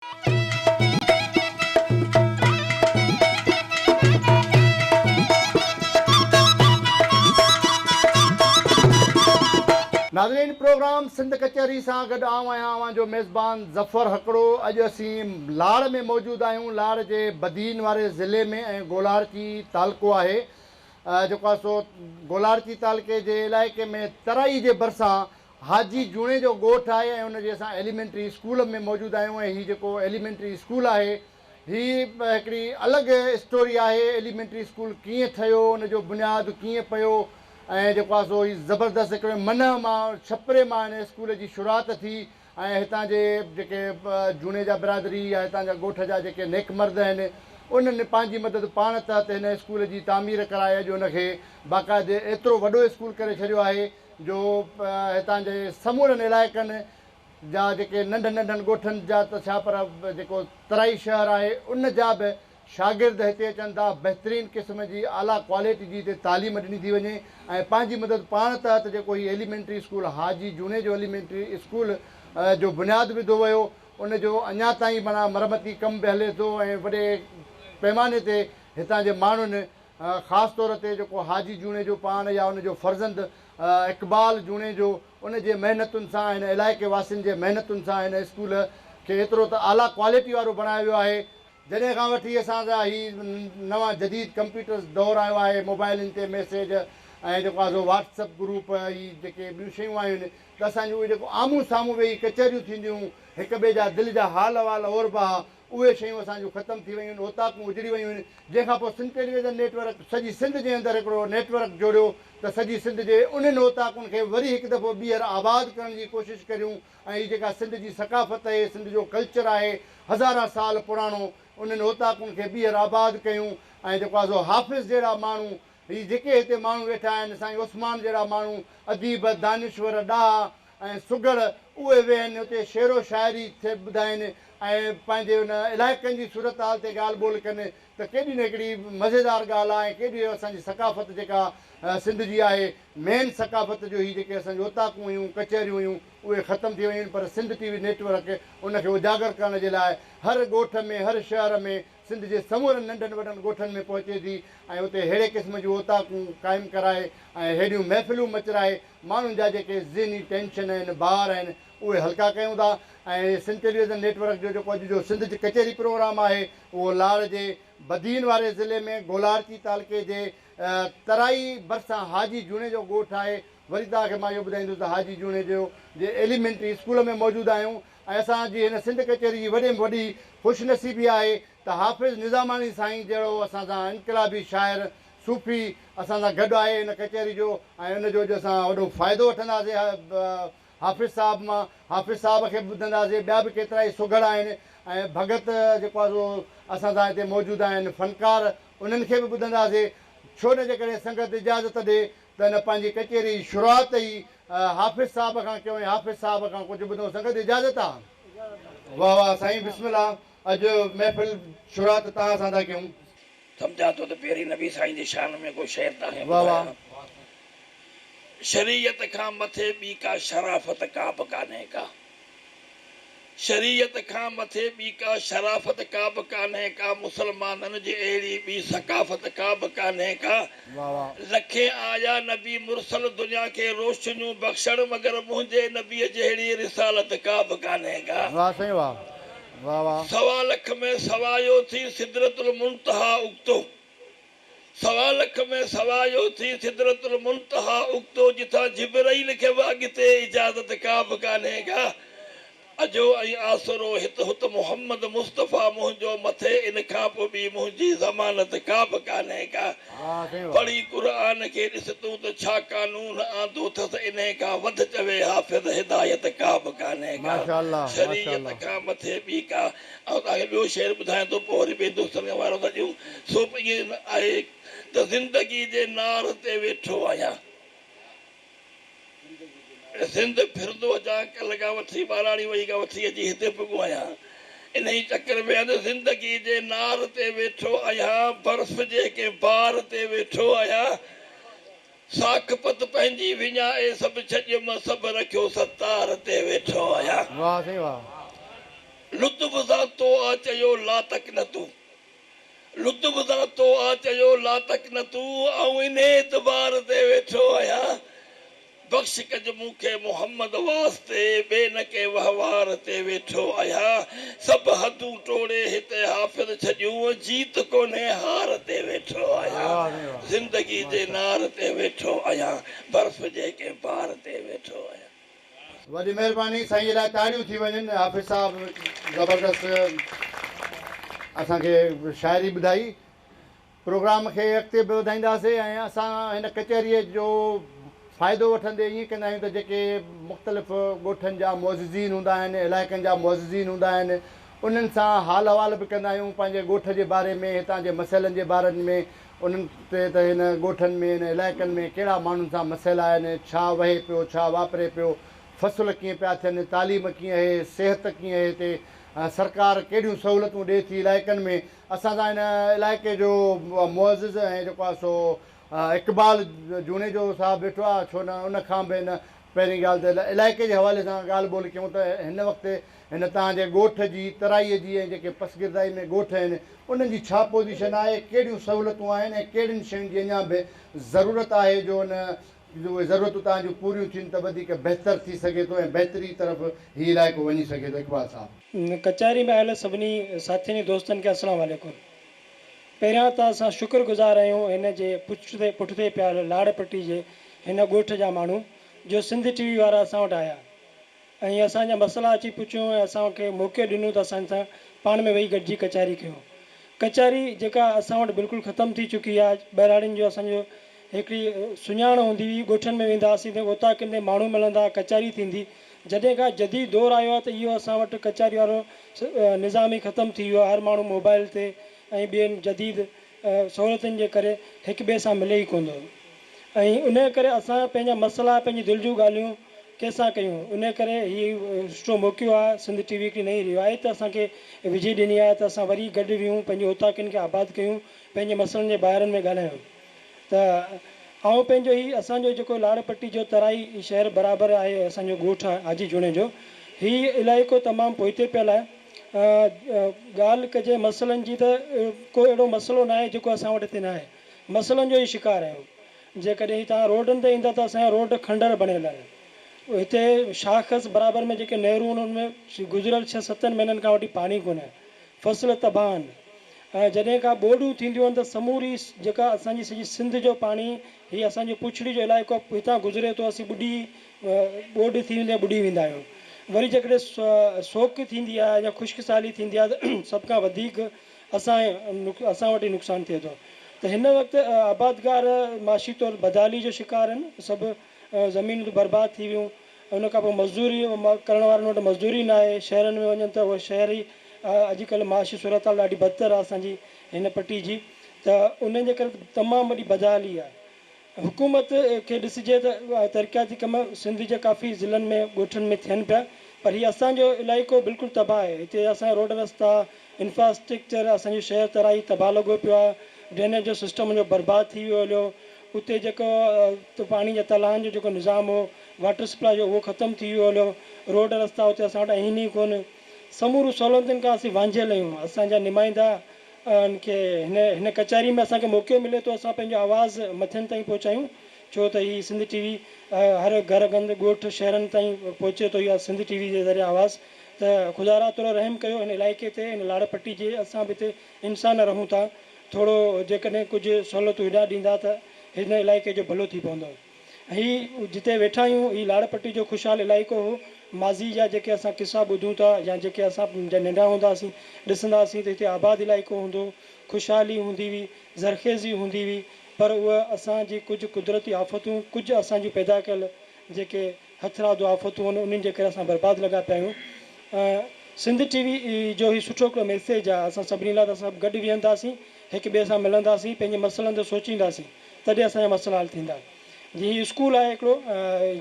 नाज़रीन प्रोग्राम सिंध कचहरी सां गॾु आवां जो मेज़बान ज़फ़र हकड़ो। अॼु असीं लाड़ में मौजूदु आहियूं। लाड़ जे बदीन वारे ज़िले में ऐं गोलारची तालको आहे जेको आहे सो गोलारची तालके जे इलाइक़े में तराई जे भरिसां हाजी जूणे जो ॻोठु आहे ऐं हुनजे असां एलिमेंट्री स्कूल में मौजूदु आहियूं। ऐं हीउ जेको एलिमेंट्री स्कूल आहे हीअ हिकिड़ी अलॻि स्टोरी आहे। एलिमेंट्री स्कूल कीअं ठहियो, हुनजो बुनियादु कीअं पियो ऐं जेको आहे सो ज़बरदस्त हिकिड़े मन मां छपरे मां हिन स्कूल जी शुरूआति थी ऐं हितां जे जेके जूने जा बिरादरी या हितां जा ॻोठ जा जेके नेक मर्द आहिनि उन्हनि पंहिंजी मदद पाण तहत हिन स्कूल जी तामीर कराए अॼु हुनखे बाक़ाइदे एतिरो वॾो स्कूल करे छॾियो आहे जो हितां जे समूरनि इलाइक़नि जा जेके नंढनि नंढनि ॻोठनि जा त छा पर जेको तराई शहर आहे उन जा बि शागिर्द हिते अचनि था। बहितरीनु क़िस्म जी आला क्वालिटी जी हिते तालीम ॾिनी थी वञे ऐं पंहिंजी मदद पाण तहत जेको हीउ एलिमेंट्री स्कूल हाजी जूने जो एलिमेंट्री स्कूल जो बुनियादु विधो वियो उनजो अञा ताईं माना मरमती कमु बि हले थो ऐं वॾे पैमाने ते हितां जे माण्हुनि ख़ासि तौर ते जेको हाजी जूने जो पाण या उनजो फर्ज़ंद इक़बाल जूने जो उनजे महिनतुनि सां हिन इलाइक़े वासियुनि जे महिनतुनि सां हिन स्कूल खे एतिरो त आला क्वालिटी वारो बणायो वियो आहे। जॾहिं खां वठी असांजा हीउ नवां जदीद कंप्यूटर्स दौरु आयो आहे, मोबाइलनि ते मैसेज ऐं जेको आहे सो व्हाट्सअप ग्रुप ही जेके ॿियूं शयूं आयूं आहिनि त असांजो उहे जेको आम्हूं साम्हूं वेही कचहरियूं थींदियूं हिक ॿिए जा दिलि जा हाल अहवाल ओरबा उहे शयूं असांजूं ख़तमु थी वयूं आहिनि, ओताकूं उजड़ी वियूं आहिनि। जंहिंखां पोइ सिंध टेलीविज़न नेटवर्क सॼी सिंध जे अंदरि हिकिड़ो नेटवर्क जोड़ियो त सॼी सिंध जे उन्हनि ओताकुनि खे वरी हिकु दफ़ो ॿीहर आबाद करण जी कोशिशि करियूं ऐं हीअ जेका सिंध जी सकाफ़त आहे, सिंध जो कल्चर आहे हज़ारा साल पुराणो, उन्हनि ओताकुनि खे ॿीहर आबाद कयूं ऐं जेको आहे सो हाफ़िज़ जहिड़ा माण्हू हीअ जेके हिते माण्हू वेठा आहिनि साईं उस्मान जहिड़ा माण्हू अदीब दानिश्वर ॾाह ऐं सुगड़ उहे वेहनि हुते शेरो शाइरी थिए ॿुधाइनि ऐं पंहिंजे हुन इलाइक़नि जी सूरत हाल ते ॻाल्हि ॿोल कनि त केॾी न हिकिड़ी मज़ेदार ॻाल्हि आहे। केॾी असांजी सकाफ़त जेका सिंध जी आहे मेन सकाफ़त जो ही जेके असांजूं ओताकूं हुयूं कचहरियूं हुयूं उहे ख़तमु थी वियूं आहिनि। पर सिंध टीवी नेटवर्क उनखे उजागर करण जे लाइ हर ॻोठ में हर शहर में सिंध जे समूरनि नंढनि वॾनि ॻोठनि में पहुचे थी ऐं उते अहिड़े क़िस्म जूं ओताकूं क़ाइमु कराए ऐं हेॾियूं महफ़िलूं मचराए माण्हुनि जा जेके ज़हनी टेंशन आहिनि ॿार आहिनि उहे हल्का कयूं था। ऐं सिंध टेलीविज़न नेटवर्क जो जेको अॼु जो सिंध जी कचहरी प्रोग्राम आहे उहो लाड़ जे बदीन वारे ज़िले में गोलारची तालके जे तराई भरिसां हाजी जूने जो ॻोठु आहे। वरी तव्हांखे मां इहो ॿुधाईंदुसि त हाजी जूने जो जे एलिमेंट्री स्कूल में मौजूदु आहियूं ऐं असांजी हिन सिंध कचहरी जी वॾे में वॾी ख़ुशनसीबी आहे त हाफ़िज़ निज़ामानी साईं जहिड़ो असांजा इनक़िलाबी शाइर सूफ़ी असां सां गॾु आहे हिन कचहरी जो ऐं उनजो अॼु असां वॾो फ़ाइदो वठंदासीं हाफ़िज़ साहिब मां। हाफ़िज़ साहिब खे बि ॿुधंदासीं, ॿिया बि केतिरा ई सुघड़ आहिनि ऐं भगत जेको आहे सो असां सां हिते मौजूदु आहिनि फ़नकार उन्हनि खे बि ॿुधंदासीं। छो न जेकॾहिं संगत इजाज़त ॾे त हिन पंहिंजी कचहरी जी शुरूआति ई हाफ़िज़ साहिब खां कयूं ऐं हाफ़िज़ साहिब खां कुझु ॿुधूं। संगत इजाज़त आहे? वाह वाह साईं बिस्मिल्लाह। अॼु महफ़िल शुरूआति तव्हां सां था कयूं। सम्झा थो त पहिरीं नबी साईं जी शान में को शेर तव्हांखे वाह वाह। शरीयत खां मथे ॿी का शराफ़त का बि कान्हे का, शरीयत खां मथे ॿी का शराफ़त का बि कान्हे का, मुसलमाननि जी अहिड़ी ॿी सकाफ़त का बि कान्हे का। लखे आया नबी मुरसल दुनिया खे रोशनियूं बख़्शण मगर मुंहिंजे नबीअ जहिड़ी रिसालत का बि कान्हे का। वाह साईं वाह। वाह वाह। 1.25 लख में सवायो थी सिदरतुल मुंतहा उक्तो, 1.25 लख में सवायो थी सिदरतुल मुंतहा उक्तो, जिथां जिब्राइल खे बि अॻिते इजाज़त का बि कान्हे का। अजो ऐं आसरो हित हुत मोहम्मद मुस्तफ़ा मुंहिंजो मथे इन खां पोइ बि मुंहिंजी ज़मानत का बि कान्हे का। पढ़ी क़ुरान खे ॾिस तूं त छा कानून आंदो अथसि इन खां वध चवे हाफ़िज़ हिदायत का बि कान्हे का। शरीयत खां मथे ॿी का। ऐं तव्हांखे ॿियो शेर ॿुधायां थो पोइ वरी ॿिए दोस्तनि खे वारो था ॾियूं। सो ईअं आहे त ज़िंदगी जे नार ते वेठो आहियां, सिंध फिरंदो अचां कल्ह खां वठी ॿाराणी वई खां वठी अची हिते पुॻो आहियां। इन ई चकर में ज़िंदगी जे नार ते वेठो आहियां, बर्फ़ जे के बार ते वेठो आहियां, साख पत पंहिंजी विञाए सभु छॾियुमि सभु रखियो सतार ते वेठो आहियां। लुत्फ़ सां आ चयो ला तक न तू लुत्फ सां तो आ चयो ला तक न तू ऐं इन एतबार ते वेठो आहियां बख़्श कज मूंखे मोहम्मद वास्ते ॿिए न के वहिंवार ते वेठो आहियां सभु हदूं टोड़े हिते हाफ़िज़ छॾियूं जीत कोन्हे हार ते वेठो आहियां ज़िंदगी जे नार ते वेठो आहियां बर्फ़ जे के पार ते वेठो आहियां वॾी महिरबानी साईं जे लाइ ताड़ियूं थी वञनि हाफ़िज़ साहिबु ज़बरदस्त असांखे शाइरी ॿुधाई प्रोग्राम खे अॻिते बि वधाईंदासीं ऐं असां हिन कचहरीअ जो फ़ाइदो वठंदे ईअं कंदा आहियूं त जेके मुख़्तलिफ़ ॻोठनि जा मुअज़्ज़िज़ीन हूंदा आहिनि इलाइक़नि जा मुअज़्ज़िज़ीन हूंदा आहिनि उन्हनि सां हाल अहिवाल बि कंदा आहियूं पंहिंजे ॻोठ जे बारे में हितां जे मसइलनि जे बारे में उन्हनि ते त हिन ॻोठनि में हिन इलाइक़नि में कहिड़ा माण्हुनि सां मसइला आहिनि छा वहे पियो छा वापरे पियो फ़सुल कीअं पिया थियनि तालीम कीअं आहे सिहत कीअं आहे हिते सरकार कहिड़ियूं सहूलियतूं ॾिए थी इलाइक़नि में असां सां हिन इलाइक़े जो मुअज़्ज़िज़ ऐं जेको आहे सो इक़बाल जूने जो साहबु वेठो आहे छो न उन खां बि हिन पहिरीं ॻाल्हि त इलाइक़े जे हवाले सां ॻाल्हि ॿोली कयूं त हिन वक़्तु हिन तव्हांजे ॻोठ जी तराईअ जी ऐं जेके पसगिरदाई में ॻोठ आहिनि उन्हनि जी छा पोज़ीशन आहे कहिड़ियूं सहूलियतूं आहिनि ऐं कहिड़ियुनि शयुनि जी अञा बि ज़रूरत आहे जो उन उहे ज़रूरतूं तव्हांजूं पूरियूं थियनि त वधीक बहितर थी सघे थो ऐं बहितरी तरफ़ हीउ इलाइक़ो वञी सघे थो इक़बाल साहबु कचहरी में आयल सभिनी साथियुनि दोस्तनि खे अस्सलाम वालेकुम पहिरियां त असां शुक्रगुज़ार आहियूं हिन जे पुठिते पियल लाड़पट्टी जे हिन ॻोठ जा माण्हू जो सिंध टीवी वारा असां वटि आया ऐं असांजा मसइला अची पुछियूं ऐं असांखे मौक़ो ॾिनो त असां सां पाण में वेही गॾिजी कचहरी कयूं कचहरी जेका असां वटि बिल्कुलु ख़तमु थी चुकी आहे बहिराणियुनि जो असांजो हिकिड़ी सुञाण हूंदी हुई ॻोठनि में वेंदा हुआसीं त उतां किथे माण्हू मिलंदा कचहरी थींदी जॾहिं खां जदीद दौरु आयो आहे त इहो असां वटि कचहरी वारो निज़ाम ई ख़तमु थी वियो आहे हर माण्हू मोबाइल ते ऐं ॿियनि जदीद सहूलियतुनि जे करे हिक ॿिए सां मिले ई कोन थो ऐं उन करे असां पंहिंजा मसइला पंहिंजी दिलि जूं ॻाल्हियूं कंहिंसां कयूं उन करे हीउ सुठो मौक़ो आहे सिंध टीवी हिकिड़ी नई रिवायत असांखे विझी ॾिनी आहे त असां वरी गॾु वियूं पंहिंजे उताकिन खे आबाद कयूं पंहिंजे मसइलनि जे बारनि में ॻाल्हायूं त ऐं पंहिंजो ही असांजो जेको लाड़पट्टी जो तराई शहर बराबरि आहे असांजो ॻोठु आहे हाजी जूणे जो हीउ इलाइक़ो तमामु पोइते पियल आहे ॻाल्हि कजे मसइलनि जी त को अहिड़ो मसइलो न आहे जेको असां वटि हिते न आहे मसइलनि जो ई शिकार आहियूं जेकॾहिं तव्हां रोडनि ते ईंदा त असांजा रोड खंडर बणियल आहिनि हिते शाख़स बराबरि में जेके नहरूं आहिनि उनमें गुज़िरियल 6-7 महीननि खां वठी पाणी कोन्हे फ़सुल तबाह आहिनि ऐं जॾहिं खां ॿोॾियूं थींदियूं आहिनि त समूरी जेका असांजी सॼी सिंध जो पाणी हीअ असांजो पुछड़ी जो इलाइक़ो हितां गुज़रे थो असीं ॿुॾी ॿोॾि थी वेंदी आहे ॿुॾी वेंदा आहियूं वरी जेकॾहिं सोक थींदी आहे या ख़ुश्क साली थींदी आहे त सभ खां वधीक असां वटि ई नुक़सानु थिए थो त हिन वक़्तु आबादगार माशी तौरु बदाली जो शिकार आहिनि सभु ज़मीनूं बर्बादु थी वियूं उन खां पोइ मज़दूरी करण वारनि वटि मज़दूरी न आहे शहरनि में वञनि त उहे शहर ई अॼुकल्ह माशी सूरत हाल ॾाढी बदतर आहे असांजी हिन पट्टी जी त उन जे करे तमामु वॾी बदहाली आहे हुकूमत खे ॾिसिजे त तरक़ियाती कम सिंध जे काफ़ी ज़िलनि में ॻोठनि में थियनि पिया पर हीअ असांजो इलाइक़ो बिल्कुलु तबाह आहे हिते असांजा रोड रस्ता इंफ्रास्ट्रक्चर असांजो शहर तराई तबाह लॻो पियो आहे ड्रेनेज जो सिस्टम हुनजो बर्बादु थी वियो हलियो उते जेको पाणी जा तलाउनि जो जेको निज़ाम हो वाटर सप्लाई जो उहो ख़तमु थी वियो हलियो रोड रस्ता उते असां वटि आहिनि ई कोन समूरू सहूलियतुनि खां असीं वांझियल आहियूं असांजा नुमाइंदा खे हिन कचहरी में असांखे मौक़ो मिले थो असां पंहिंजो आवाज़ु मथियुनि ताईं पहुचायूं छो त हीअ सिंध टीवी हर घर गंद ॻोठ शहरनि ताईं पहुचे थो इहा सिंध टीवी जे ज़रिए आवाज़ु त ख़ुदा रा थोरो रहम कयो हिन इलाइक़े ते हिन लाड़पट्टी जे असां बि हिते इंसान रहूं था थोरो जेकॾहिं कुझु सहूलियतूं हेॾा ॾींदा त हिन इलाइक़े जो भलो थी पवंदो हीअ जिते वेठा आहियूं हीअ लाड़पट्टी जो ख़ुशहाल इलाइक़ो हो माज़ी जा जेके असां किसा ॿुधूं था या जेके असां नंढा हूंदा हुआसीं ॾिसंदा हुआसीं त हिते आबाद इलाइक़ो हूंदो ख़ुशहाली हूंदी हुई ज़रख़ेज़ी हूंदी हुई पर उहा असांजी कुझु कुदरती आफ़तूं कुझु असांजूं पैदा कयल जेके हथरादू आफ़तूं आहिनि उन्हनि जे करे असां बर्बादु लॻा पिया आहियूं सिंध टीवी जो ही सुठो हिकिड़ो मैसेज आहे असां सभिनी लाइ त सभु गॾु विहंदासीं हिक ॿिए सां मिलंदासीं पंहिंजे मसइलनि ते सोचींदासीं तॾहिं असांजा मसइला हल थींदा जीअं स्कूल आहे हिकिड़ो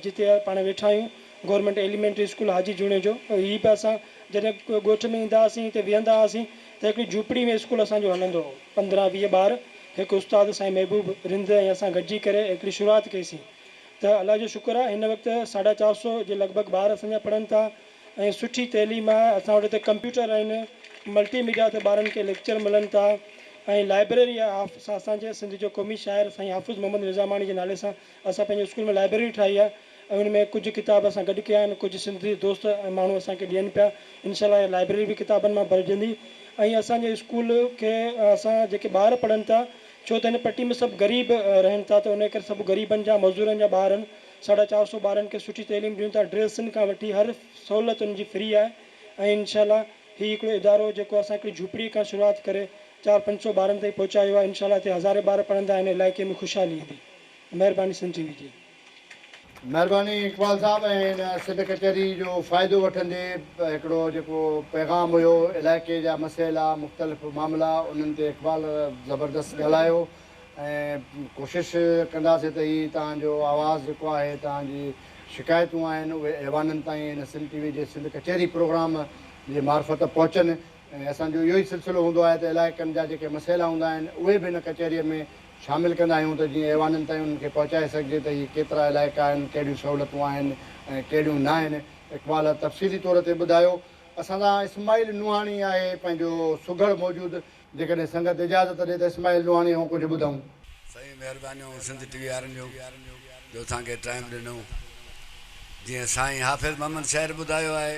जिते पाण वेठा आहियूं गवर्नमेंट एलिमेंट्री स्कूल हाजी जूणे जो हीअ बि असां जॾहिं ॻोठ में ईंदा हुआसीं हिते विहंदा हुआसीं त हिकिड़ी झूपड़ी में स्कूल असांजो हलंदो हो 15-20 ॿार हिकु उस्ताद साईं महबूब रिंद ऐं असां गॾिजी करे हिकिड़ी शुरूआति कईसीं त अलाह जो शुक्र आहे हिन वक़्तु 450 जे लॻभॻि ॿार असांजा पढ़नि था ऐं सुठी तइलीम आहे असां वटि हिते कंप्यूटर आहिनि मल्टीमीडिया ते ॿारनि खे लेक्चर मिलनि था ऐं लाइब्रेरी आहे असांजे सिंध जो क़ौमी शाइर साईं हाफ़िज़ मोहम्मद निज़ामाणी जे नाले सां असां पंहिंजे स्कूल में लाइब्रेरी ठाही आहे ऐं हुन में कुझु किताब असां गॾु कया आहिनि कुझु सिंधी दोस्त ऐं माण्हू असांखे ॾियनि पिया इनशाला लाइब्रेरी बि किताबनि मां भरिजंदी ऐं असांजे स्कूल खे असां जेके ॿार पढ़नि था छो त हिन पट्टी में सभु ग़रीब रहनि था त उन करे सभु ग़रीबनि जा मज़दूरनि जा ॿार आहिनि 450 ॿारनि खे सुठी तइलीम ॾियूं था ड्रेसनि खां वठी हर सहूलियत उनजी फ्री आहे ऐं इनशाला हीउ हिकिड़ो इदारो जेको असां हिकिड़ी झूपड़ी खां शुरूआति करे 400-500 ॿारनि ताईं पहुचायो आहे इनशाला हिते हज़ारे ॿार पढ़ंदा हिन इलाइक़े में ख़ुशहाली ईंदी महिरबानी सिंध टीवी जी महिरबानी इकबाल साहब ऐं हिन सिंध कचहरी जो फ़ाइदो वठंदे हिकिड़ो जेको पैगाम हुयो इलाइक़े जा मसइला मुख़्तलिफ़ मामला उन्हनि ते इकबाल ज़बरदस्त ॻाल्हायो ऐं कोशिशि कंदासीं त हीअ तव्हांजो आवाज़ु जेको आहे तव्हांजी शिकायतूं आहिनि उहे ऐवाननि ताईं हिन सिंध टीवी जे सिंध कचहरी प्रोग्राम जे मार्फत पहुचनि ऐं असांजो इहो ई सिलसिलो हूंदो आहे त इलाइक़नि जा जेके मसइला हूंदा आहिनि उहे बि हिन कचहरीअ में शामिलु कंदा आहियूं त जीअं ऐवाननि ताईं उन्हनि खे पहुचाए सघिजे त हीअ केतिरा इलाइक़ा आहिनि कहिड़ियूं सहूलियतूं आहिनि ऐं कहिड़ियूं न आहिनि इकबाल तफ़सीली तौर ते ॿुधायो असां सां इस्माइल नुहाणी आहे पंहिंजो सुघड़ मौजूदु जेकॾहिं संगत इजाज़त ॾिए त इस्माइल नुहाणी ऐं कुझु ॿुधूं साईं महिरबानियूं सिंध टीवी वारनि जो असांखे टाइम ॾिनो जीअं साईं हाफ़िज़ मोहम्मद शाइर ॿुधायो आहे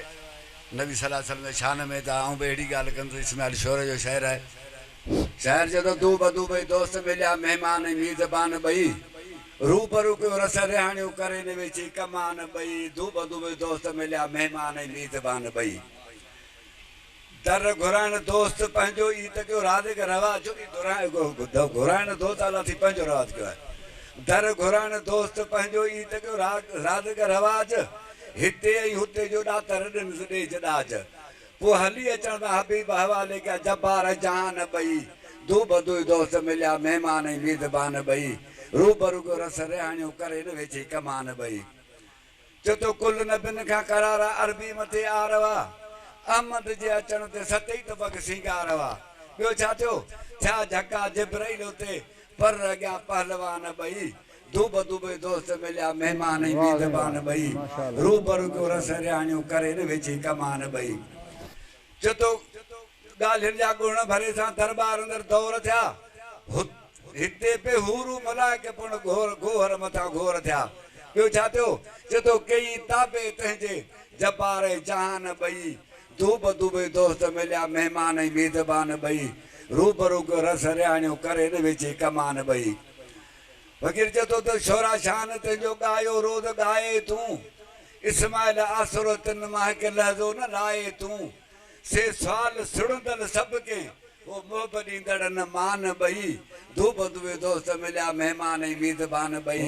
नबी सलाह वसल्लम में शान में था ऐं बि अहिड़ी ॻाल्हि कंदुसि इस्माइल शोर जो शाइर आहे शाइर जो दू बदू ॿई दोस्त मिलिया महिमान ऐं मीज़बान ॿई रूबरू कयो रस रिहाणियूं करे न वेची कमान ॿई दू बदू ॿई दोस्त मिलिया महिमान ऐं मीज़बान ॿई दर घुराइण दोस्त पंहिंजो ई त कयो राधिक रवाज घुराइण दोस्त अला थी पंहिंजो रवाज कयो आहे दर घुराइण दोस्त पंहिंजो ई त कयो राधिक रवाज हिते ऐं हुते जो ॾातर ॾिनसि ॾेज ॾाज पोइ हली अचण में हबीब हवाले कया जबार जहान ॿई दू बदू दोस्त मिलिया महिमान ऐं मीज़बान ॿई रूबरू कयो रस रिहाणियूं करे न वेची कमान ॿई चो तो कुल नबिन खां करारा अरबी मथे आरवा अहमद जे अचण ते सतई तबक सिंगार हुआ ॿियो छा थियो छा झका जिब्राइल उते पर अॻियां पहलवान ॿई दूब दूबे दोस्त मिलिया महिमान ऐं मीज़बान ॿई रूबरू कयो रस रिहाणियूं करे न वेची कमान ॿई चो तो ॻाल्हियुनि जा गुण भरे सां दरबार अंदरि दौर थिया हिते पे हूरू मलाइक पुण गोहर मथां घोर थिया ॿियो छा थियो चो तो कई ताबे तंहिंजे जबार जहान ॿई दूब दूबे दोस्त मिलिया महिमान ऐं मीज़बान ॿई रूबरू कयो रस रिहाणियूं करे न वेची कमान ॿई फ़कीर चए थो त शोरा शान तुंहिंजो ॻायो रोज़ ॻाए तूं इस्माइल आसरो तिन मां हिकु लहज़ो न लाए तूं से साल सुड़ंदड़ सभु के वो मोहबत ॾींदड़ न मान ॿई दूब दूबे दोस्त मिलिया महिमान ऐं मीज़बान ॿई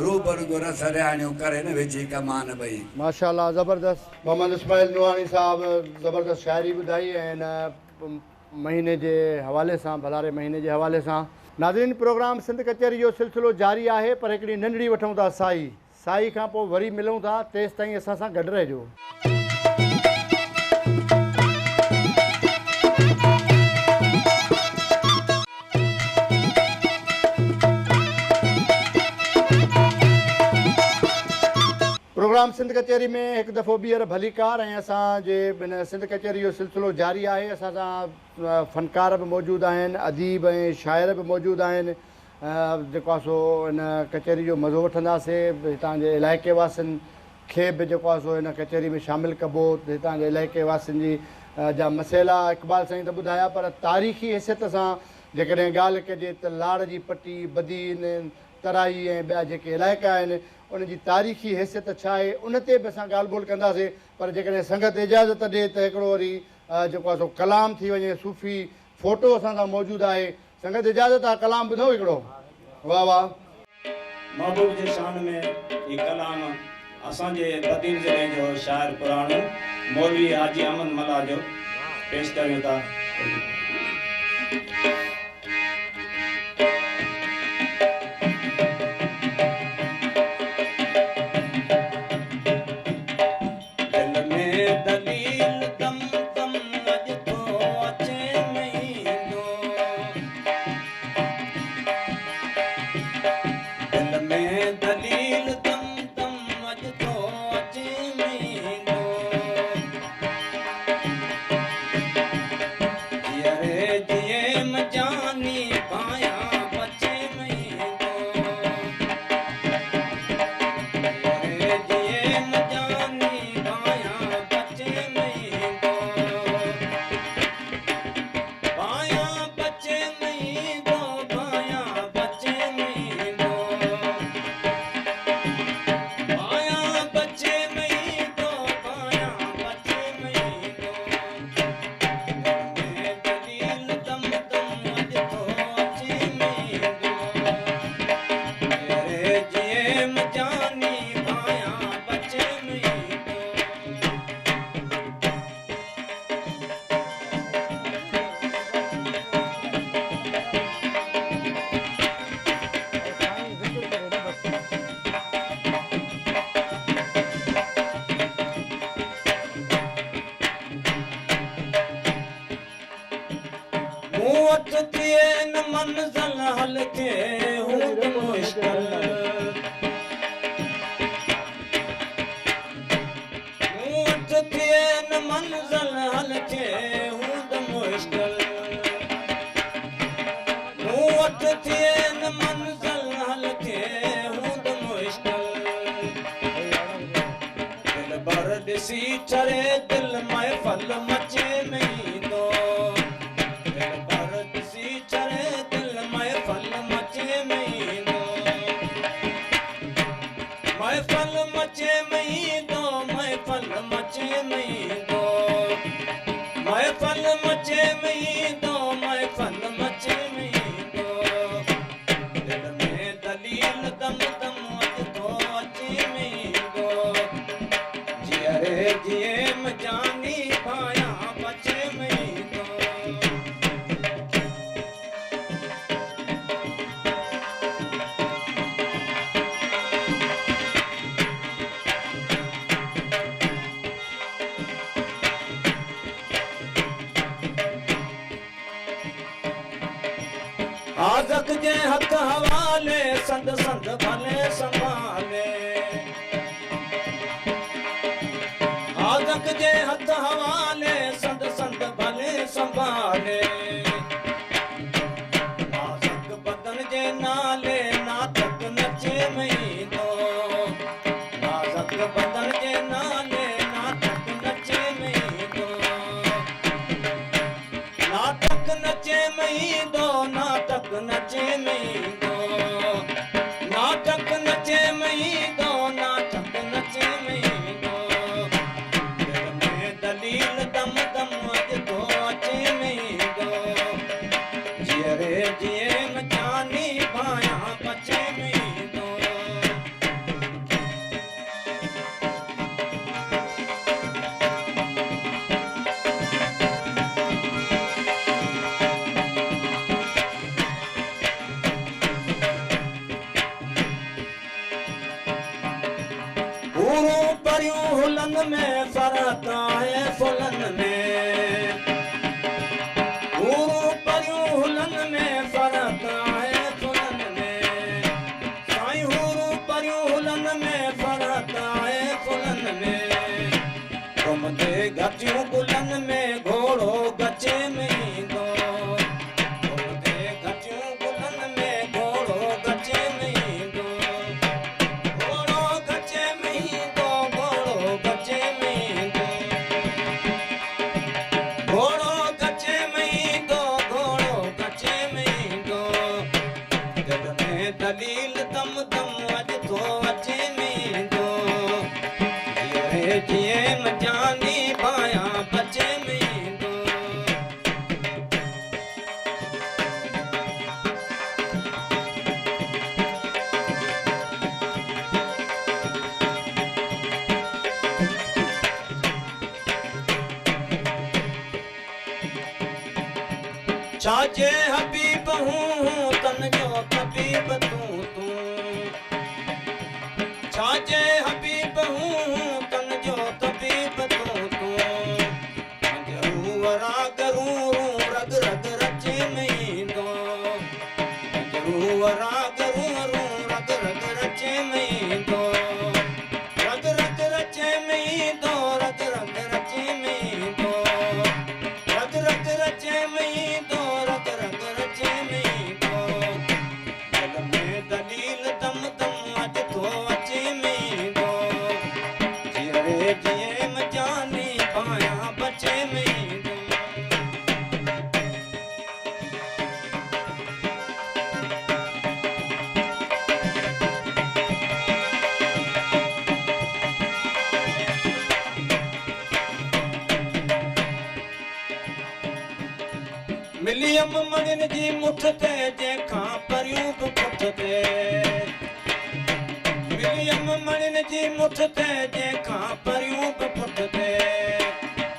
रूबरू कयो रस रिहाणियूं करे न वेची कमान ॿई माशाअल्लाह ज़बरदस्त मोहम्मद इस्माइल नुहानी साहब ज़बरदस्त शाइरी ॿुधाई ऐं हिन महीने जे हवाले सां भलारे महीने जे हवाले सां नाज़रीन प्रोग्राम सिंध कचहरी जो सिलसिलो जारी आहे पर हिकिड़ी नंढड़ी वठूं था साई खां पोइ वरी मिलूं था तेसि ताईं असां सां गॾु रहिजो प्रोग्राम सिंध कचहरी में हिकु दफ़ो ॿीहर भलीकार ऐं असांजे हिन सिंध कचहरी जो सिलसिलो जारी आहे असां सां फ़नकार बि मौजूदु आहिनि अदीब ऐं शाइर बि मौजूदु आहिनि जेको आहे सो हिन कचहरी जो मज़ो वठंदासीं हितां जे इलाइक़े वासियुनि खे बि जेको आहे सो हिन कचहरी में शामिलु कबो हितां जे इलाइक़े वासियुनि जी जा मसइला इक़बाल साईं त ॿुधाया पर तारीख़ी हैसियत सां जेकॾहिं ॻाल्हि कजे त लाड़ जी पट्टी बदीन तराई ऐं ॿिया जेके इलाइक़ा आहिनि उन जी तारीख़ी हैसियत छा आहे उन ते बि असां ॻाल्हि ॿोल कंदासीं पर जेकॾहिं संगत इजाज़त ॾिए त हिकिड़ो वरी जेको आहे सो कलाम थी वञे सूफ़ी फ़ोटो असां सां मौजूदु आहे संगत इजाज़त आहे कलाम ॿुधो हिकिड़ो वाह वाह महबूब जे शान में ही कलाम असांजे बदीन ज़िले जो शाइर पुराणो मौलवी हाजी अहमद मला जो पेश करियूं था हूँ वट थिए न मंज़िल हल थे हूँ त मुश्किल हूँ वट थिए न मंज़िल हल थे हूँ त मुश्किल हूँ वट थिए न मंज़िल हल थे हूँ त मुश्किल दिल भर ॾिसी चरे दिल महफ़ल मचे महींदो दिल भर ॾिसी चरे दिल महफ़ल मचे महींदो महफ़ल मचे महींदो महफ़ल मचे महींदो महफ़ल मचे महींदो महफ़ल मचे महींदो दिल में दलील दम दम अचो अचे महींदो जियरे जिए मजानी पाया बचे महींदो आज़क जे हथ हवाले संद संद भले संभाले आज़क जे हथ हवाले संद संद भले संभाले आज़क बदन जे नाले नाटक नचे महींदो आज़क बदन जे नाले नाटक नचे महींदो नाटक नचे महींदो नाटक नचे महींदो नाटक नचे महींदो नाटक नचे महींदो दिल में दलील दम दम अचो अचे महींदो जियरे जिए मजानी भाया बचे महींदो हूरूं परियूं हुलन में फ़र्क़ आहे फुलन में हूरूं परियूं हुलन में फ़र्क़ आहे फुलन में साईं हूरूं परियूं हुलन में फ़र्क़ आहे फुलन में घुमंदे घटियूं गुलन में घोड़ो गचे महींदो घुमंदे घटियूं गुलन में घोड़ो गचे महींदो घोड़ो गचे महींदो घोड़ो गचे महींदो घोड़ो गचे महींदो घोड़ो गचे महींदो दिल में दलील दम दम अचो अचे महींदो जिए जिए मजानी पाया बचे महींदो छाजे हबीब हूँ तन जो तबीब तू छाजे हबीब हूँ तन जो तबीब तू वरा करूं रग रग रचे महींदो वरा करूं रग रग रचे महींदो रग रग रचे महींदो रग रग रचे महींदो रग रग रचे महींदो रग रग रचे महींदो दिल में दलील दम दम अचो अचे महींदो जियरे जिए मजानी पाया बचे महींदो मिलियम मणिन जी मुठ ते जंहिंखां परियूं बि पुठ ते मिलियम मणिन जी मुठ ते जंहिंखां परियूं बि पुठ ते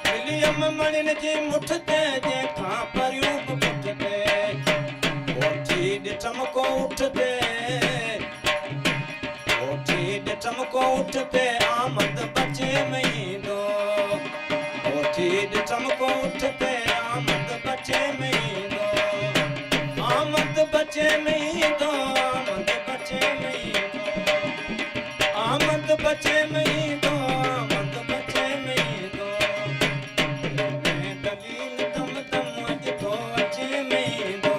मिलियम मणिन जी मुठ ते जंहिंखां परियूं बि पुठ ते ओठी ॾिठम को उठ ते ओठी ॾिठम को उठ ते आमद बचे महींदो ओठी ॾिठम को उठ ते आमद बचे महींदो बचे में दो आमद बचे में दो आमद बचे में दो आमद बचे में दो मैं दलील दम दम अज तो अचे में दो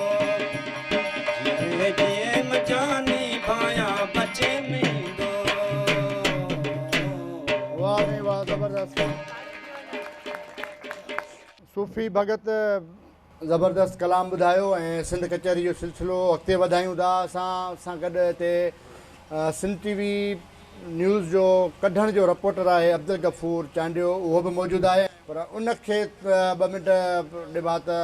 जिए जिए मजानी भाया बचे में दो वाह नहीं वाह ज़बरदस्त सूफ़ी भगत ज़बरदस्त कलाम ॿुधायो ऐं सिंध कचहरी जो सिलसिलो अॻिते वधायूं था असां सां गॾु हिते सिंध टीवी न्यूज़ जो कढण जो रिपोर्टर आहे अब्दुल गफ़ूर चांडियो उहो बि मौजूदु आहे पर उनखे 2 मिंट ॾिबा त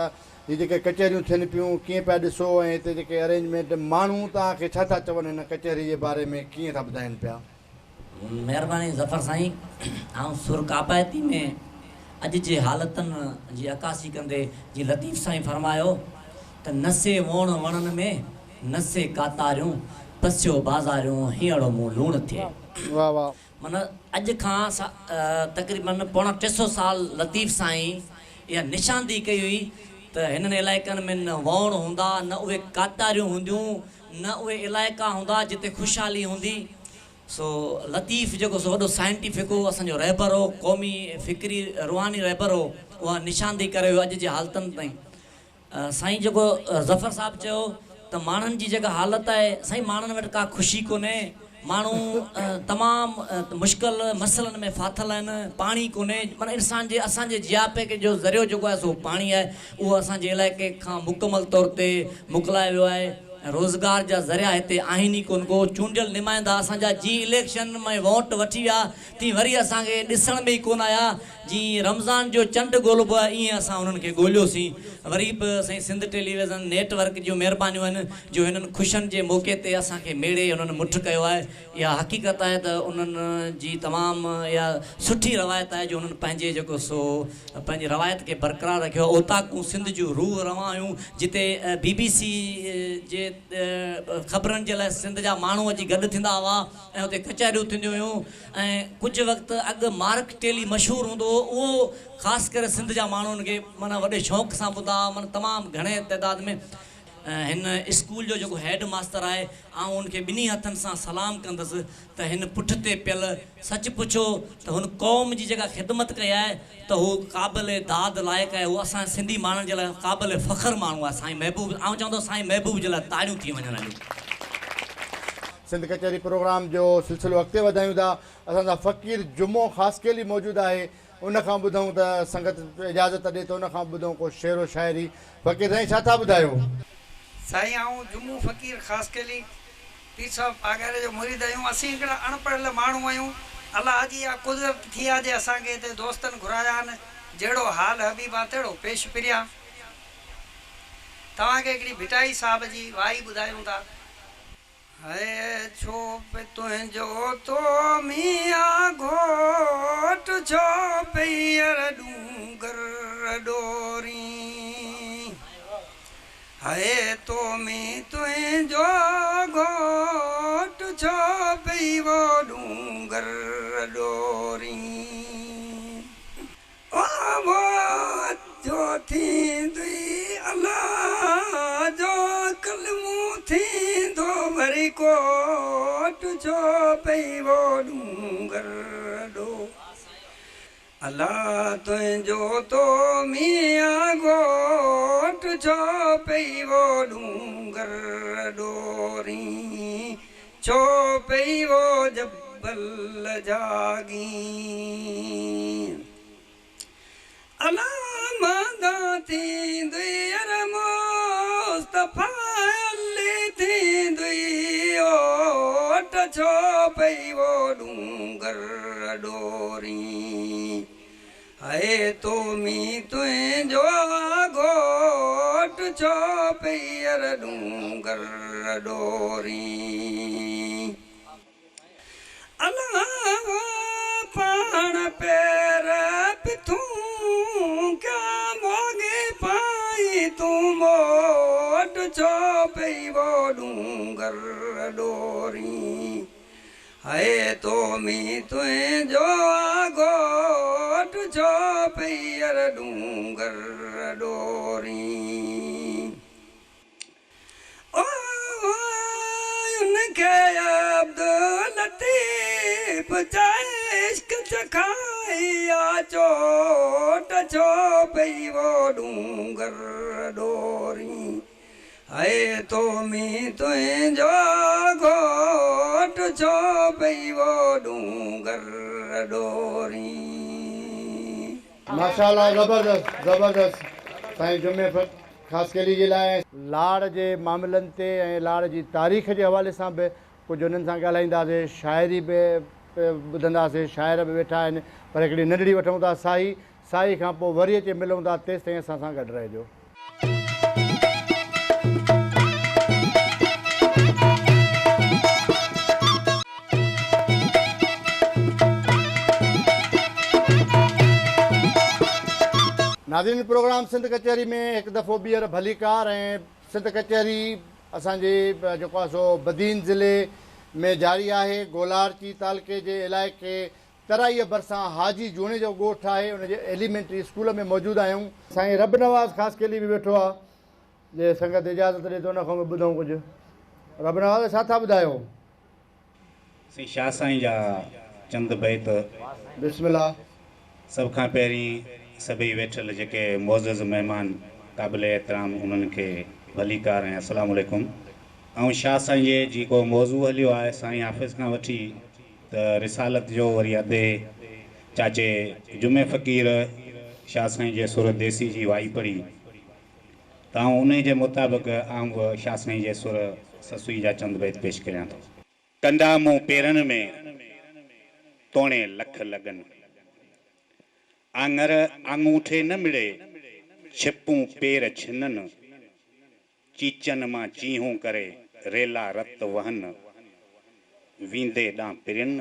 हीअ जेके कचहरियूं थियनि पियूं कीअं पिया ॾिसो ऐं हिते जेके अरेंजमेंट माण्हू तव्हांखे छा था चवनि हिन कचहरी जे बारे में कीअं था ॿुधाइनि पिया महिरबानी ज़फ़र साईं ऐं सुरकाबायती में अॼु जे हालतुनि जी अकासी कंदे जीअं लतीफ़ साईं फरमायो त नसे वोण वणनि में नसे कातारियूं पसियो बाज़ारियूं हीअड़ो मूं लूणु थिए वाह वाह माना अॼु खां तक़रीबन 350 साल लतीफ़ साईं इहा निशांदी कई हुई त हिननि इलाइक़नि में न वोण हूंदा न उहे कातारियूं हूंदियूं न उहे इलाइक़ा हूंदा जिते ख़ुशहाली हूंदी सो लतीफ़ जेको सो वॾो साइंटिफिक हो असांजो रहबर हो क़ौमी फ़िक्री रुहानी रहबर हो उहा निशांदी करे वियो अॼु जे हालतुनि ताईं साईं जेको ज़फ़र साहिबु चयो त माण्हुनि जी जेका हालत आहे साईं माण्हुनि वटि का ख़ुशी कोन्हे माण्हू तमामु मुश्किल मसइलनि में फाथल आहिनि पाणी कोन्हे माना इंसान जे असांजे जियापे जो ज़रियो जेको आहे सो पाणी आहे उहो असांजे इलाइक़े खां मुकमल तौर ते मोकिलायो वियो आहे रोज़गार जा ज़रिया हिते आहिनि ई कोन को चूंडियल नुमाइंदा असांजा जीअं इलेक्शन में वोट वठी विया तीअं वरी असांखे ॾिसण में ई कोन आया जीअं रमज़ान जो चंड ॻोल्हिबो आहे ईअं असां उन्हनि खे ॻोल्हियोसीं वरी बि साईं सिंध टेलीविज़न नेटवर्क जूं महिरबानियूं आहिनि जो हिननि ख़ुशियुनि जे मौक़े ते असांखे मेड़े हुननि मुठि कयो आहे इहा हक़ीक़त आहे त उन्हनि जी तमामु इहा सुठी रवायत आहे जो उन्हनि पंहिंजे जेको सो पंहिंजी रवायत खे बरक़रार रखियो ओताकूं सिंध जूं रूह रवायूं जिते BBC जे ख़बरनि जे लाइ सिंध जा माण्हू अची गॾु थींदा हुआ ऐं हुते कचहरियूं थींदियूं हुयूं ऐं कुझु वक़्तु अॻु मार्क टेली मशहूरु हूंदो हो उहो ख़ासि करे सिंध जा माण्हुनि खे माना वॾे शौक़ सां ॿुधा माना तमामु घणे तइदाद में हिन स्कूल जो जेको हेड मास्टर आहे आउं उनखे ॿिन्ही हथनि सां सलाम कंदुसि त हिन पुठि ते पियल सच पुछो त हुन क़ौम जी जेका ख़िदमत कई आहे त हू क़ाबिल दाद लाइक़ु आहे उहो असां सिंधी माण्हुनि जे लाइ क़ाबिल फ़ख़्रु माण्हू आहे साईं महबूब आउं चवंदो साईं महबूब जे लाइ ताड़ियूं थी वञनि हलियूं सिंध कचहरी प्रोग्राम जो सिलसिलो अॻिते वधायूं था असांजा फ़क़ीर जुमो ख़ासकेली मौजूदु आहे उनखां ॿुधूं त संगत इजाज़त ॾिए त उनखां ॿुधूं को शेरो शाइरी फ़क़ीर साईं छा था ॿुधायो साईं आऊं जुमू फ़क़ीर ख़ासि केली पीर साहिबु पागारे जो मुरीद आहियूं असीं हिकिड़ा अणपढ़ियल माण्हू आहियूं अलाह जी इहा कुदरत थी आहे जे असांखे हिते दोस्तनि घुराया आहिनि जहिड़ो हाल हबीब आहे तहिड़ो पेश पिरिया तव्हांखे हिकिड़ी भिटाई साहिब जी वाई ॿुधायूं था है छो पे तुंहिंजो तो मियां घोट छो पेयर डूंगर डोरी है तो मी तुंहिंजो घोट छो पई वो डूंगर डोरी वो जो थींदी अल्लाह जो कलमू थींदो वरी कोट छो पई वो डूंगर डो अल्लाह तुंहिंजो तो मियां घोट छो पई वो डूंगर डोरी छो पई वो जबल जागी अल्लाह मादा थींदी अर मुस्तफा अली थींदी ओट छो पई वो डूंगर डोरी है तो मी तुंहिंजो घोट छो पई अर डूंगर डोरी अल्लाह पाण पैर पिथूं क्या मोगे पाई तूं मोट छो पई वो डूंगर डोरी है तो मी तुंहिंजो घोट छो पई अर डूंगर डोरी ओ बचाए इश्क चखाइया चोट छो पई वो डूंगर डोरी है तो मी तुझो घोट छो पई वो डूंगर डोरी माशाल्लाह ज़बरदस्त ज़बरदस्त साईं जुमे ख़ासि केली जे लाइ लाड़ जे मामलनि ते ऐं लाड़ जी तारीख़ जे हवाले सां बि कुझु उन्हनि सां ॻाल्हाईंदासीं शाइरी बि ॿुधंदासीं शाइर बि वेठा आहिनि पर हिकिड़ी नंढड़ी वठूं था साई खां पोइ वरी अची मिलूं था तेसि ताईं असां सां गॾु रहिजो नाज़रीन प्रोग्राम सिंध कचहरी में हिकु दफ़ो ॿीहर भलीकार ऐं सिंध कचहरी असांजे जेको आहे सो बदीन ज़िले में जारी आहे गोलारची तालुके जे इलाइक़े तराईअ भरिसां हाजी जूणे जो ॻोठु आहे उनजे एलिमेंट्री स्कूल में मौजूदु आहियूं साईं रब नवाज़ ख़ासि केली बि वेठो आहे जे संगत इजाज़त ॾिए थो उनखां बि ॿुधूं कुझु रब नवाज़ छा था ॿुधायो साईं शाह साईं जा चंद बैत बिस्मिल्लाह सभ खां पहिरीं सभई वेठल जेके मोज़ज़ महिमान क़ाबिल एहतराम उन्हनि खे भलीकार ऐं अस्सलामु अलैकुम ऐं शाह साईं जे जेको मौज़ू हलियो आहे साईं हाफ़िज़ खां वठी त रिसालत जो वरी अधे चाचे जुमे फ़क़ीर शाह साईं जे सुर देसी जी वाई पढ़ी त उन जे मुताबिक़ आउं बि शाह साईं जे सुर ससुई जा चंद बैत पेश करियां थो कंडा मूं पेरनि में तोणे लख लगन आंगर आंगूठे न मिले छिपूं पेर छिनन चीचन मां चीहूं करे रेला रत वहन वींदे ॾां पिरिन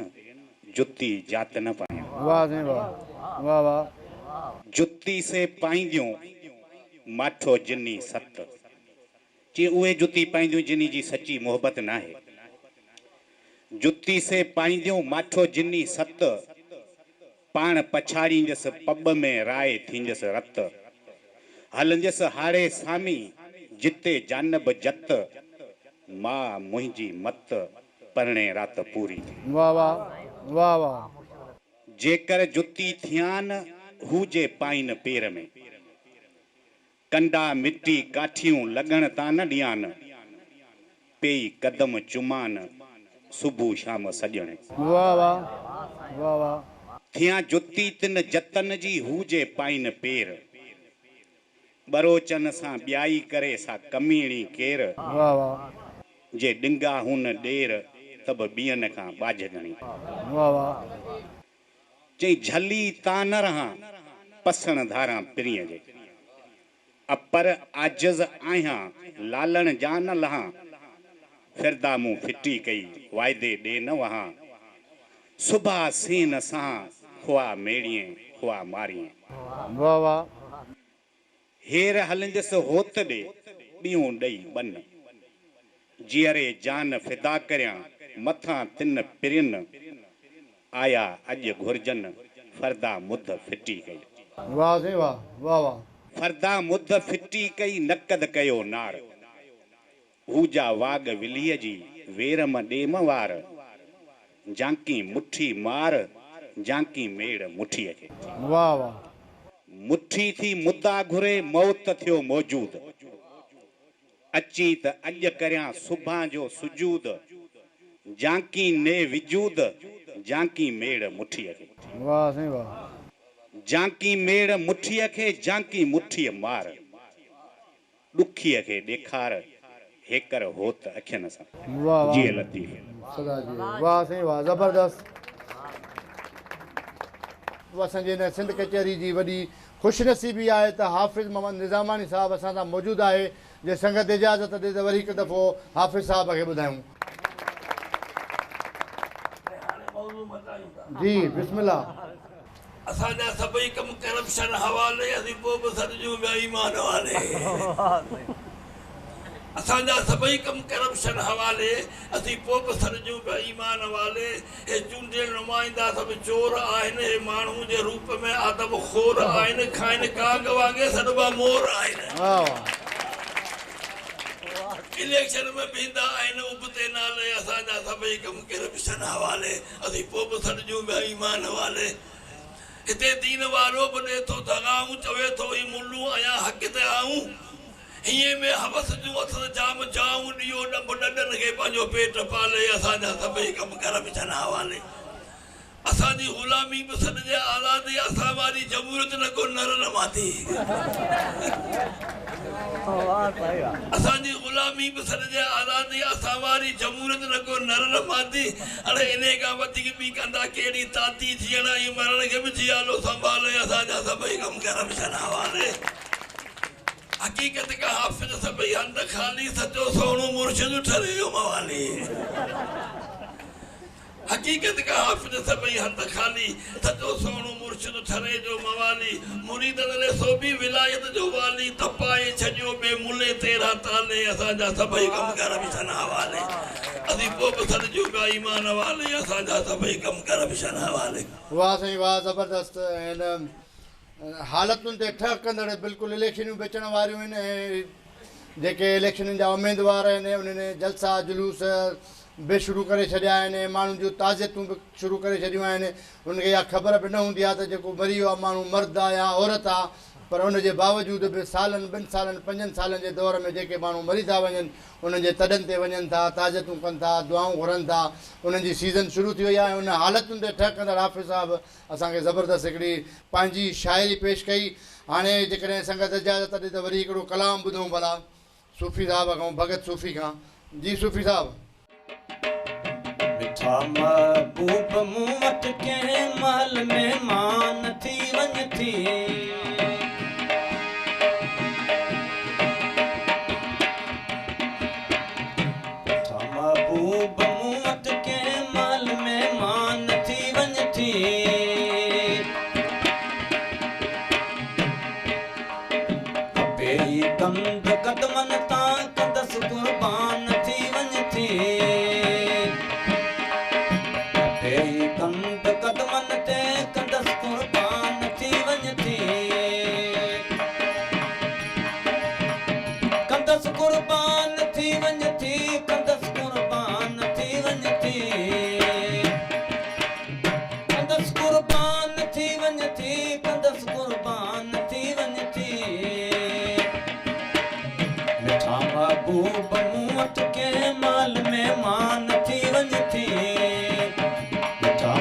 जुती जात न पाए वाह साईं वाह वाह वाह जुती से पाईंदियूं माठो जिनी सत जी उहे जुती पाईंदियूं जिनी जी सच्ची मोहबत न आहे जुती से पाईंदियूं माठो जिनी सत पाण पछाड़ींदसि पब में राय थींदसि रत हलंदसि हारे सामी जिते जानब जत मां मुंहिंजी मत परणे रात पूरी वाह वाह वाह वाह जेकर जुती थियान हुजे पाइन पेर में कंडा मिट्टी काठियूं लॻण तां न ॾियान पेई कदम चुमान सुबुह शाम सॼणे वाह वाह वाह वाह थिया जुती तिन जतन जी हुजे पाइन पेर बरोचन सां ॿियाई करे सा कमीणी केर वाह वाह जे डिंगा हुन ॾेर तब ॿियनि खां ॿाझगणी वाह वाह चई झली तां न रहां पसण धारां पिरीअ जे अपर आजिज़ आहियां लालण जा न लहां फिरदा मूं फिटी कई वाइदे ॾे न वहां सुबह सीन सां हुआ मेड़िए हुआ मारिए वाह वाह हेर हलंदसि होत ॾे ॿियूं ॾेई बन जीअरे जान फिदा करियां मथां तिन पिरिन आया अॼु घुर्जन फरदा मुद फिटी कई वाह साईं वाह वाह वाह फरदा मुद फिटी कई नकद कयो नार हूजा वाग विलीअ जी वेरम ॾेम वार जांकी मुठी मार जांकी मेड़ मुठीअ खे वाह वाह मुठी थी मुद्दा घुरे मौत थियो मौजूद अची त अॼु करियां सुभां जो सुजूद जांकी ने विजूद जांकी मेड़ मुठीअ खे वाह साईं वाह जांकी मेड़ मुठीअ खे जांकी मुठीअ मार ॾुखीअ खे ॾेखार हेकर होत अखियुनि सां वाह वाह जीअं लतीफ़ सदा जी वाह साईं वाह ज़बरदस्त असांजे हिन सिंध कचहरी जी वॾी ख़ुशनसीबी आहे त हाफ़िज़ मोहम्मद निज़ामानी साहिबु असां सां मौजूदु आहे जे संगत इजाज़त ॾे त वरी हिकु दफ़ो हाफ़िज़ साहिब खे ॿुधायूं जी बिस्मिल्लाह असांजा सभई कम करप्शन हवाले असीं पोइ बि सॾियूं ॿिया ईमान वाले असांजा सभई कम करप्शन हवाले असीं पोइ बि सॾियूं पिया ईमान वाले हे चूंडियल नुमाइंदा सभु चोर आहिनि हे माण्हू जे रूप में आदम खोर आहिनि खाइनि काग वांगे सॾिबा मोर आहिनि इन इलेक्शन में बींदा आहिनि उबते नाले असांजा सभई कम करे पिछन हवाले असीं पोइ बि सॾियूं ॿिया ईमान हवाले हिते दीन वारो बि ॾे थो दगाऊं चवे थो ही मुल्लू आहियां हक़ ते आऊं हीअं में हवस जूं अथनि जाम जाऊं ॾियो ॾंब ॾंडनि खे पंहिंजो पेट पाले असांजा सभई कम कर पिछन हवाले असांजी ग़ुलामी बि सॾिजे आज़ादी असां वारी जमहूरियत न को नर न माती असांजी ग़ुलामी बि सॾिजे आज़ादी असां वारी जमहूरियत न को नर न माती हाणे इन खां वधीक ॿी कंदा कहिड़ी ताती जीअण ऐं मरण खे बि जियालो संभाले असांजा सभई कम कर पिछन हवाले हक़ीक़त का हाफ़िज़ सभई हंध ख़ाली सचो सोणो मुर्शिद ठरे जो मवाली हक़ीक़त का हाफ़िज़ सभई हंध ख़ाली सचो सोणो मुर्शिद ठरे जो मवाली मुरीदनि ले सोभी विलायत जो वाली तपाए छॾियो बे मुले तेरा ताले असांजा सभई कम कर पिछन हवाले असीं पोइ बि सॾियूं ॿिया ईमान वाले असांजा सभई कम कर पिछन हवाले वाह साईं वाह ज़बरदस्त हिन हालतुनि ते ठह कंदड़ बिल्कुलु इलेक्शनूं बि अचण वारियूं आहिनि ऐं जेके इलेक्शननि जा उमेदवार आहिनि उन्हनि जलसा जुलूस बि शुरू करे छॾिया आहिनि माण्हुनि जूं ताज़ियतूं बि शुरू करे छॾियूं आहिनि उनखे इहा ख़बर बि न हूंदी आहे त जेको मरी वियो आहे माण्हू मर्द आहे या औरत आहे पर उनजे बावजूदि बि सालनि 2 सालनि 5 सालनि जे दौर में जेके माण्हू मरी था वञनि उन्हनि जे तॾनि ते वञनि था ताज़ियतूं कनि था दुआऊं घुरनि था उन्हनि जी सीज़न शुरू थी वई आहे ऐं उन हालतुनि ते ठह कंदड़ हाफ़िज़ साहिबु असांखे ज़बरदस्त हिकिड़ी पंहिंजी शाइरी पेश कई हाणे जेकॾहिं संगत इजाज़त ॾे त वरी हिकिड़ो कलाम ॿुधूं भला सूफ़ी साहिब खां भगत सूफ़ी खां जी सूफ़ी साहिबु मिठा महबूब मूं वटि कंहिं महल में मान थी वञ थी मिठा महबूब मूं वटि कंहिं महल में मान थी वञ थी खपे ई कंद कदमनि तां कंदसि क़ुर्बान थी वञ थी कंद कदमनि ते कंदसि क़ुर्बान थी वञ थी कंदसि क़ुर्बान थी वञ थी कंदसि क़ुर्बान थी वञ थी कंदसि क़ुर्बान थी वञ थी कंदसि क़ुर्बान थी वञ थी मिठा महबूब मूं वटि कंहिं माल में मान थी वञ थी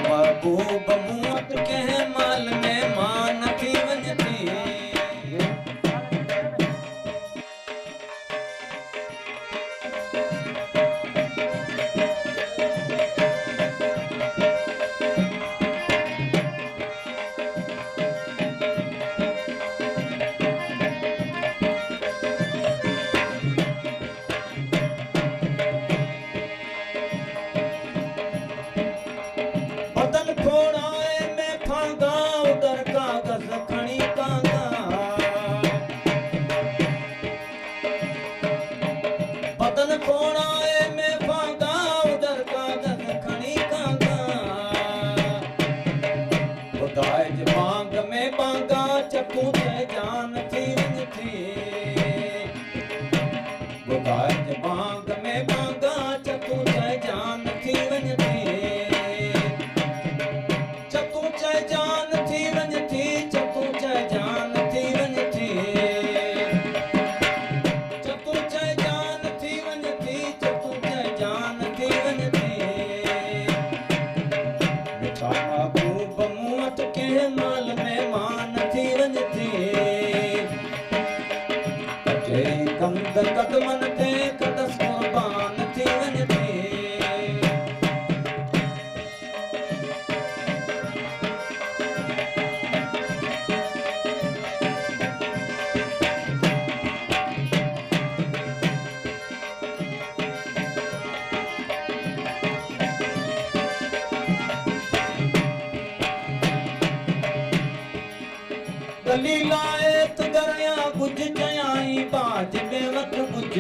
महबूब मूं वटि कंहिं माल में मान थी वञ थी बदन खोड़ाए में फांगा उधर कागज खणी कांगा बदन खोड़ाए में फांगा उधर कागज खणी कांगा खुदाए जे बांग में बांगा चकू ते जान थी वञ थी खुदाए जे बांग में बांगा चकू ते जान थी वञ थी जान थी वञ थी चकू जान थी वञ थी चकू जान थी वञ थी चकू जान थी वञ थी मिठा महबूब मूं वटि कंहिं माल में मान थी वञ थी कंद कदमनि ते कंदसि क़ुर्बान थी वञ थी गली लाए त गरिया बुझ चयाई बाज बेवत बुझ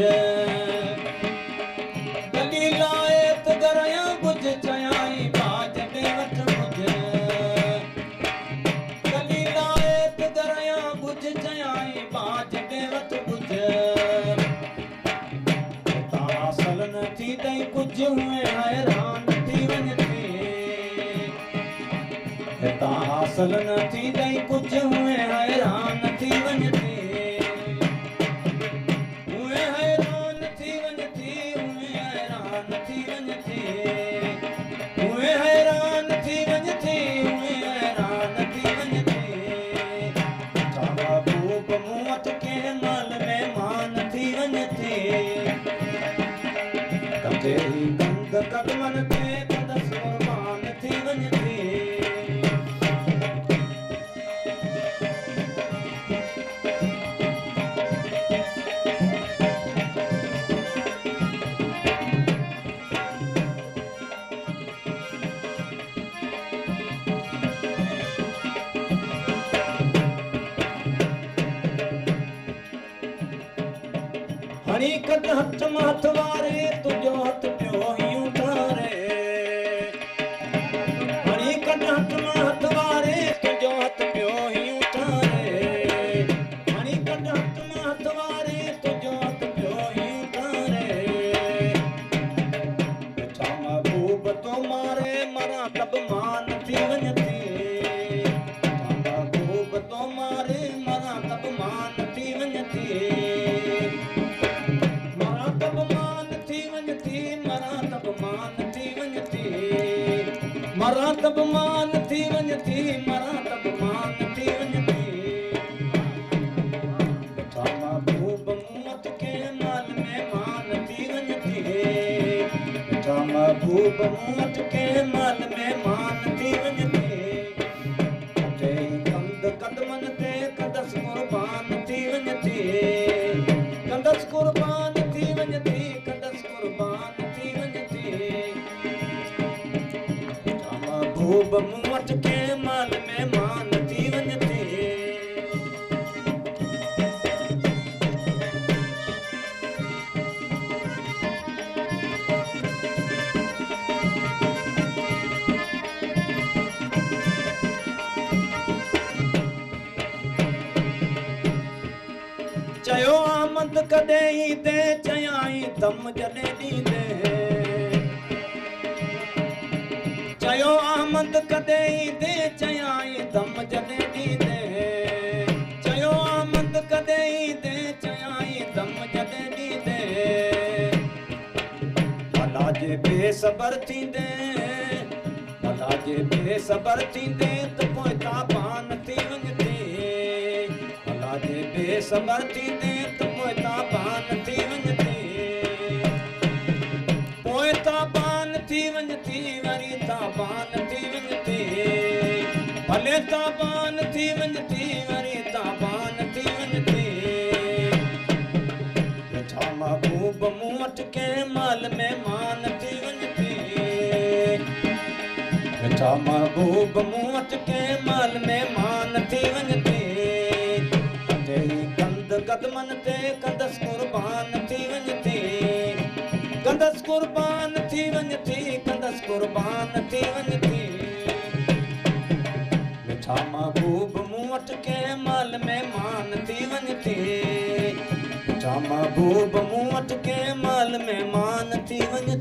गली लाए त गरिया बुझ चयाई बाज बेवत बुझ गली लाए त गरिया बुझ चयाई बाज बेवत बुझ तां कुझु हुए हैरान थी वञे हितां हासिल न थी गई कुझु हुए हैरान थी वञे हुए हैरान थी वञे हुए हैरान थी वञे हुए हैरान थी वञे हुए हैरान थी वञे महबूब मूं वटि कंहिं महिल महिमान थी वञे कंदे ही कंद कदमनि ते कंदसि क़ुर्बान थी वञे हणी कद हथ माथ वारे तुझो हथ पियो यूं तारे हणी कद हथ माथ वारे तुझो हथ पियो यूं तारे हणी कद हथ माथ वारे तुझो हथ पियो यूं तारे छा महबूब तो मारे मरा तब मान थी वञे महबूब तो मारे मरा तब मान थी वञे मरा तब मान थी वञे मरा तब मान थी वञे छा महबूब मूं वटि कंहिं महिल महिमान थी वञे छा महबूब मूं वटि कंहिं महिल महिमान थी वञे कंद कदमनि ते कंदसि क़ुर्बान थी वञे कंदसि क़ुर्बान थी वञे कंदसि क़ुर्बान थी वञे महबूब मूं वटि कंहिं महिल महिमान थी वञे चयो आमद कॾहिं ईंदे चयाई दम जॾहिं ॾींदे चयो आमद कॾहिं ईंदे चयाई दम जॾहिं ॾींदे चयो आमद कॾहिं ईंदे चयाई दम जॾहिं ॾींदे भला जे बेसबर थींदे भला जे बेसबर थींदे त पोइ ताबान थी वञे भला जे बेसबर थींदे त पोइ ताबान थी वञे पोइ ताबान थी वञे वरी ताबान थी वञे भले ताबान थी वञे वरी ताबान थी वञे छा महबूब मूं वटि कंहिं महिल महिमान थी वञे छा महबूब मूं वटि कंहिं महिल महिमान थी वञे कंद कदमनि ते कंदसि क़ुर्बान थी वञे कंदसि क़ुर्बान थी वञे कंदसि क़ुर्बान थी वञे छा महबूब मूं वटि कंहिं महिल महिमान थी वञे छा महबूब मूं वटि कंहिं महिल महिमान थी वञे